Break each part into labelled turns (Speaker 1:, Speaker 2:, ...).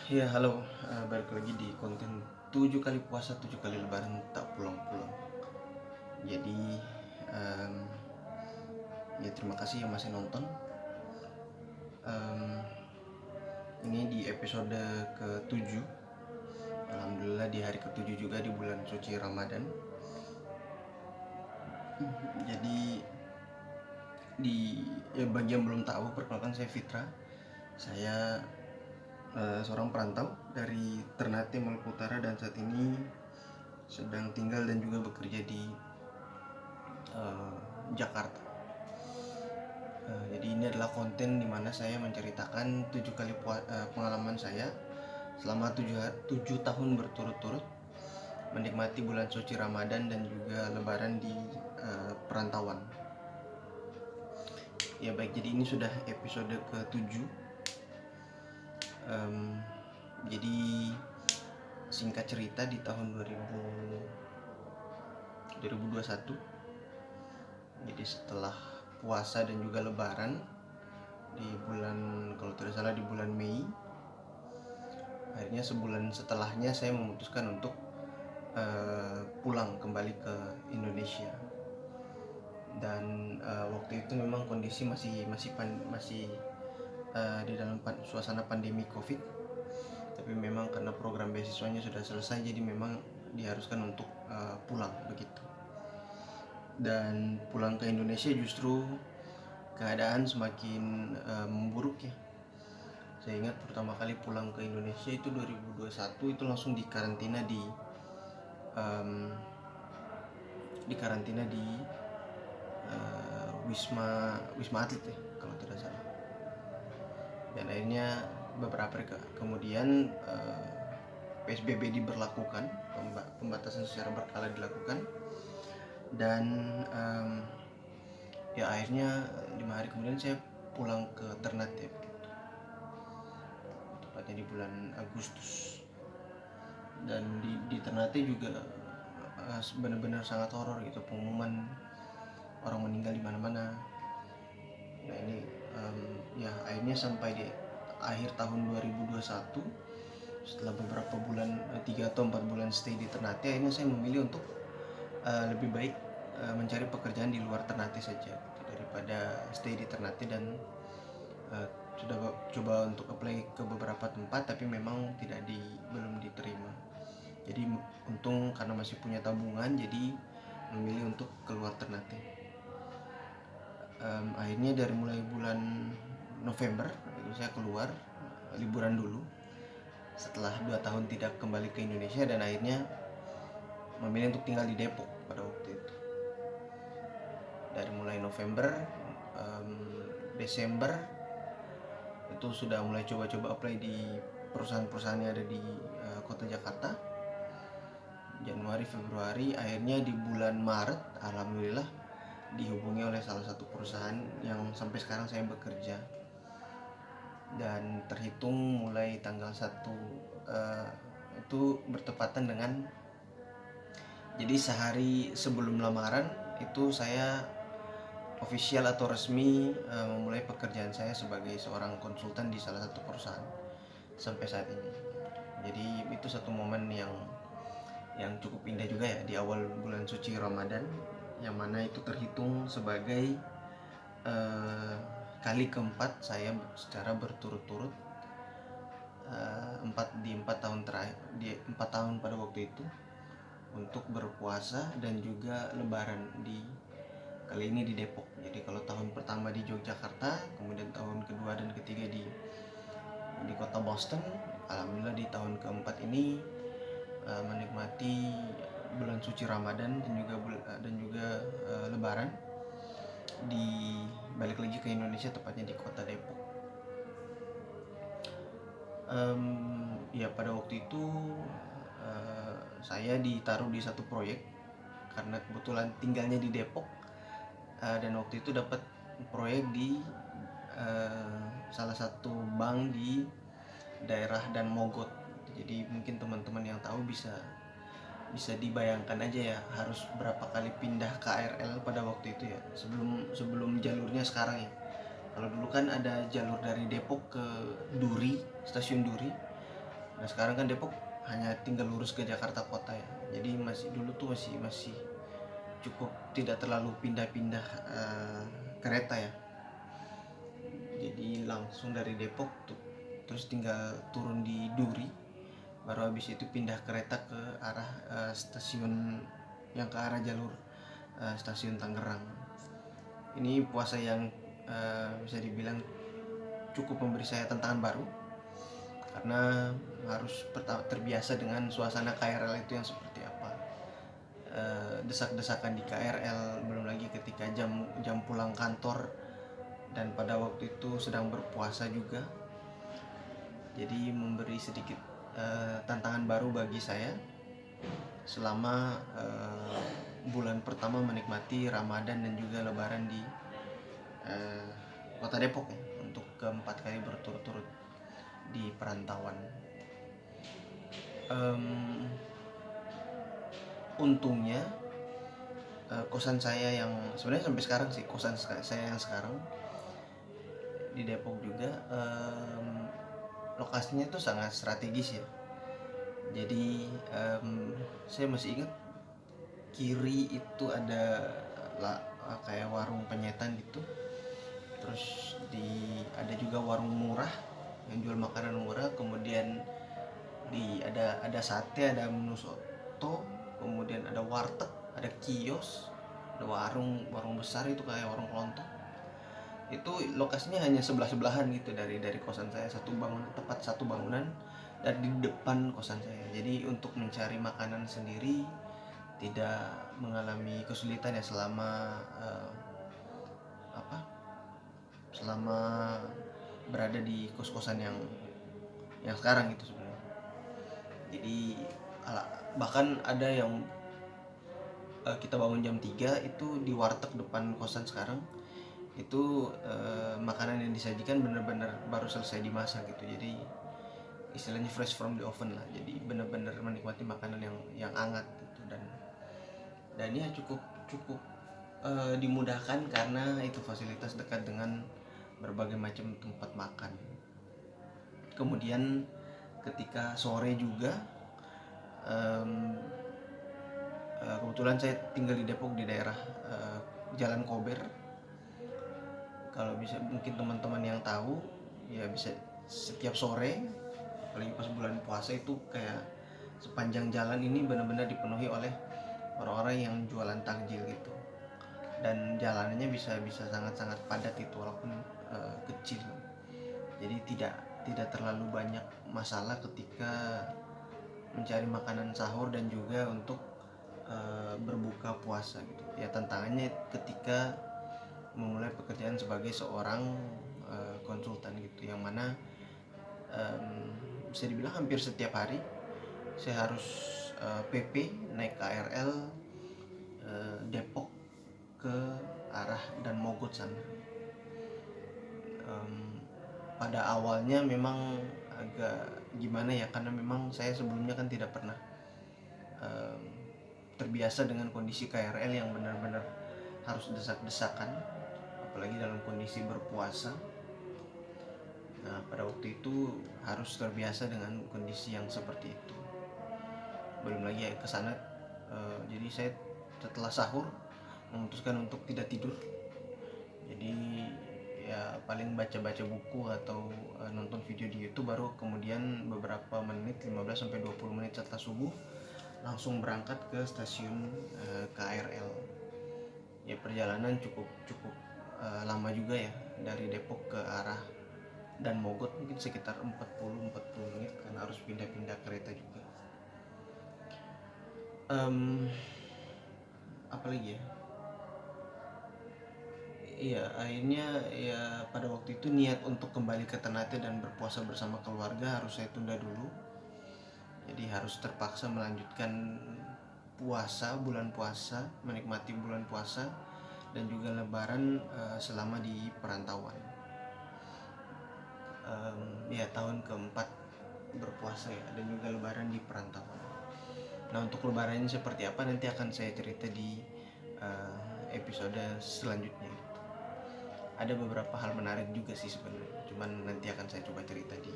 Speaker 1: Ya halo, balik lagi di konten 7 kali puasa 7 kali lebaran tak pulang-pulang. Jadi em, ya terima kasih yang masih nonton. Em, ini di episode ke-7. Alhamdulillah di hari ke-7 juga di bulan suci Ramadan. Jadi bagi yang belum tahu, perkenalkan saya Fitra. Saya seorang perantau dari Ternate, Maluku Utara, dan saat ini sedang tinggal dan juga bekerja di Jakarta. Jadi ini adalah konten dimana saya menceritakan 7 kali pengalaman saya selama 7 tahun berturut-turut menikmati bulan suci Ramadan dan juga Lebaran di perantauan. Ya baik, jadi ini sudah episode ke-7. Jadi singkat cerita di tahun 2021, jadi setelah puasa dan juga Lebaran di bulan, kalau tidak salah di bulan Mei, akhirnya sebulan setelahnya saya memutuskan untuk pulang kembali ke Indonesia. Dan waktu itu memang kondisi masih di dalam suasana pandemi COVID, tapi memang karena program beasiswanya sudah selesai, jadi memang diharuskan untuk pulang begitu. Dan pulang ke Indonesia justru keadaan semakin memburuk ya. Saya ingat pertama kali pulang ke Indonesia itu 2021, itu langsung dikarantina di Wisma Atlet ya kalau tidak salah. Dan akhirnya beberapa hari kemudian PSBB diberlakukan, pembatasan secara berkala dilakukan, dan ya akhirnya 5 hari kemudian saya pulang ke Ternate, tepatnya di bulan Agustus. Dan di Ternate juga benar-benar sangat horor gitu, pengumuman orang meninggal di mana-mana. Nah ini ya akhirnya sampai di akhir tahun 2021, setelah beberapa bulan, 3 atau 4 bulan stay di Ternate, akhirnya saya memilih untuk lebih baik mencari pekerjaan di luar Ternate saja gitu, daripada stay di Ternate. Dan sudah coba untuk apply ke beberapa tempat, tapi memang belum diterima. Jadi untung karena masih punya tabungan, jadi memilih untuk keluar Ternate. Akhirnya dari mulai bulan November itu saya keluar liburan dulu setelah 2 tahun tidak kembali ke Indonesia, dan akhirnya memilih untuk tinggal di Depok pada waktu itu. Dari mulai November, Desember itu sudah mulai coba-coba apply di perusahaan-perusahaan yang ada di kota Jakarta. Januari, Februari, akhirnya di bulan Maret alhamdulillah dihubungi oleh salah satu perusahaan yang sampai sekarang saya bekerja. Dan terhitung mulai tanggal 1 itu bertepatan dengan, jadi sehari sebelum lamaran itu saya official atau resmi memulai pekerjaan saya sebagai seorang konsultan di salah satu perusahaan sampai saat ini. Jadi itu satu momen yang cukup indah juga ya di awal bulan suci Ramadan, yang mana itu terhitung sebagai kali keempat saya secara berturut-turut 4 tahun terakhir, di 4 tahun pada waktu itu, untuk berpuasa dan juga Lebaran kali ini di Depok. Jadi kalau tahun pertama di Yogyakarta, kemudian tahun kedua dan ketiga di kota Boston, alhamdulillah di tahun keempat ini menikmati bulan suci Ramadan dan juga Lebaran balik lagi ke Indonesia, tepatnya di kota Depok. Ya pada waktu itu saya ditaruh di satu proyek karena kebetulan tinggalnya di Depok, dan waktu itu dapat proyek di salah satu bank di daerah Dan Mogot. Jadi mungkin teman-teman yang tahu bisa dibayangkan aja ya, harus berapa kali pindah KRL pada waktu itu ya, sebelum jalurnya sekarang ya. Kalau dulu kan ada jalur dari Depok ke Duri, stasiun Duri, Nah sekarang kan Depok hanya tinggal lurus ke Jakarta Kota ya, jadi masih dulu tuh masih cukup tidak terlalu pindah-pindah kereta ya, jadi langsung dari Depok tuh terus tinggal turun di Duri, baru habis itu pindah kereta ke arah stasiun yang ke arah jalur stasiun Tangerang. Ini puasa yang bisa dibilang cukup memberi saya tantangan baru, karena harus terbiasa dengan suasana KRL itu yang seperti apa. Desak-desakan di KRL, belum lagi ketika jam pulang kantor dan pada waktu itu sedang berpuasa juga. Jadi memberi sedikit tantangan baru bagi saya selama bulan pertama menikmati Ramadan dan juga Lebaran di Kota Depok ya, untuk keempat kali berturut-turut di perantauan. Untungnya kosan saya yang sebenarnya sampai sekarang sih, kosan saya yang sekarang di Depok juga lokasinya itu sangat strategis ya. Jadi saya masih ingat kiri itu ada kayak warung penyetan gitu, terus ada juga warung murah yang jual makanan murah, kemudian ada sate, ada menu soto, kemudian ada warteg, ada kios, ada warung besar itu kayak warung kelontong. Itu lokasinya hanya sebelah-sebelahan gitu dari kosan saya, tepat satu bangunan dan di depan kosan saya. Jadi untuk mencari makanan sendiri tidak mengalami kesulitan ya selama berada di kos-kosan yang sekarang gitu sebenarnya. Jadi bahkan ada yang kita bangun jam 3 itu di warteg depan kosan sekarang itu makanan yang disajikan benar-benar baru selesai dimasak gitu, jadi istilahnya fresh from the oven lah, jadi benar-benar menikmati makanan yang hangat gitu. Dan ya cukup dimudahkan karena itu fasilitas dekat dengan berbagai macam tempat makan. Kemudian ketika sore juga kebetulan saya tinggal di Depok di daerah Jalan Kober. Kalau bisa mungkin teman-teman yang tahu ya, bisa setiap sore apalagi pas bulan puasa itu kayak sepanjang jalan ini benar-benar dipenuhi oleh orang-orang yang jualan takjil gitu, dan jalanannya bisa sangat-sangat padat itu walaupun kecil. Jadi tidak terlalu banyak masalah ketika mencari makanan sahur dan juga untuk berbuka puasa gitu. Ya tantangannya ketika memulai pekerjaan sebagai seorang konsultan gitu, yang mana bisa dibilang hampir setiap hari saya harus PP naik KRL Depok ke arah dan Mogot sana. Pada awalnya memang agak gimana ya, karena memang saya sebelumnya kan tidak pernah terbiasa dengan kondisi KRL yang benar-benar harus desak-desakan, apalagi dalam kondisi berpuasa. Nah pada waktu itu harus terbiasa dengan kondisi yang seperti itu. Belum lagi ya ke sana jadi saya setelah sahur memutuskan untuk tidak tidur, jadi ya paling baca-baca buku atau nonton video di YouTube, baru kemudian beberapa menit 15-20 menit setelah subuh langsung berangkat ke stasiun KRL. Ya perjalanan cukup lama juga ya, dari Depok ke arah dan Mogot mungkin sekitar 40 menit karena harus pindah-pindah kereta juga. Apalagi ya, iya akhirnya ya pada waktu itu niat untuk kembali ke Ternate dan berpuasa bersama keluarga harus saya tunda dulu. Jadi harus terpaksa melanjutkan bulan puasa, menikmati bulan puasa dan juga Lebaran selama di perantauan. Ya tahun keempat berpuasa ya, dan juga Lebaran di perantauan. Nah untuk Lebarannya seperti apa nanti akan saya cerita di episode selanjutnya. Ada beberapa hal menarik juga sih sebenarnya, cuman nanti akan saya coba cerita di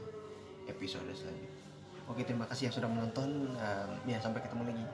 Speaker 1: episode selanjutnya. Oke, terima kasih yang sudah menonton. Ya, sampai ketemu lagi.